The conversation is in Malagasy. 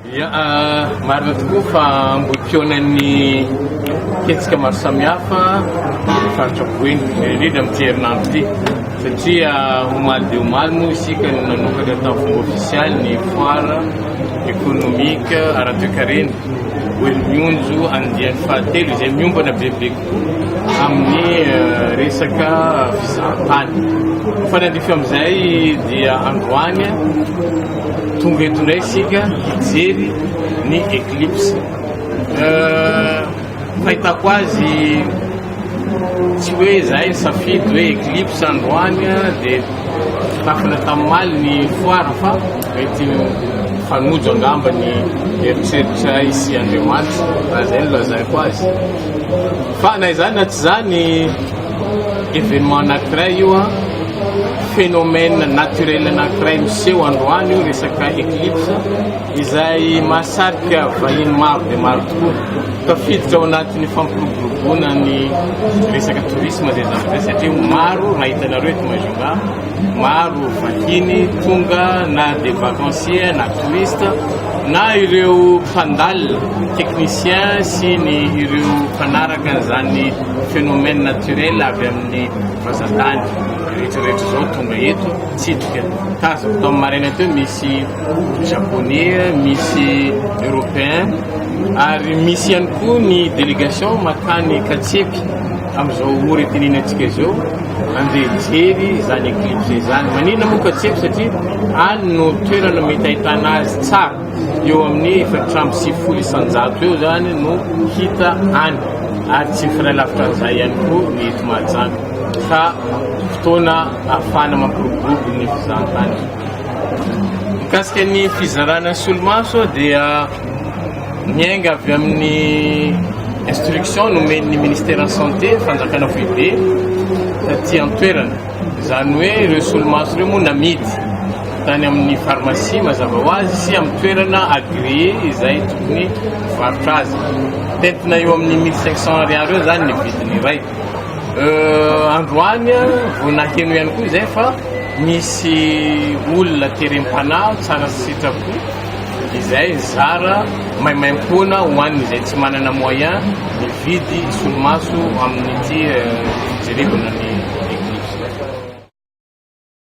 Marina tokoa fa ambokiona-ny ketsika maro samihafa faritra Boeny indrindra amin'ity herinandro ity satria omaly dia omaly moa isika nanokana tao fomba ofisialy ny foire économique ara-toekarena Oelmionjo andian'ny fahatelo izay miombana bebe kokoa amin'ny resaka fizahan-tany. Fa nandrify amin'izay dia androany tonga eto indray isika hijery ny éclipse. Fahitako azy tsy hoe zahay safidy hoe éclipse androany dia tafina tamimaly ny foire fa mety fanojo angamba ny eritreritra isy Andriamanitra raha zay no lazaiko azy. Fa na izany na tsy zany événement anankiray io phénomène naturel anankiray miseho androany io resaka éclipse izay mahasarika vahiny maro dia maro tokoa tafiditra ao anatin'ny fampiroboroboana ny resaka tourisme zay zany satria maro nahitanareo eto Majunga maro vahiny tonga na des vacanciers na touristes na ireo mpandalina technicien sy ny ireo mpanaraka an'izany phénomène naturel avy amin'ny fazantany rehetrarehetra zao tonga eto tsitsika tazako tao amin'ny maraina teo misy japonais misy européen ary misy ihany koa ny délégation makany Katsepy amin'izao oretininatsika izao andeha jery zany éclipse zany. Manina moa Katsepy satria any no toerana mety ahitana azy tsara eo amin'ny 750 eo zany no hita any ary tsy mifaray lavitra an'izay ihany koa ny eto Mahajanga ka fotoana ahafahana mampiroborobo ny fizahan-tany. Mikasika ny fizarana solomaso dia miainga avy amin'ny instruction nomen'ny ministère en santé fanjakana foibe taty an-toerana zany hoe ireo solomaso ireo moa namidy tany amin'ny pharmacie mazava ho azy sy amin'ny toerana agréé izay tokony varotra azy tentina eo amin'ny 1500 ariary eo zany ny vidiny iray. Androany vonaheno ihany koa izay fa misy olona terem-panahy tsara sitrako izay zara maimaim-poana ho an'ny izay tsy manana moyen mividy solomaso amin'ity fijerevana ny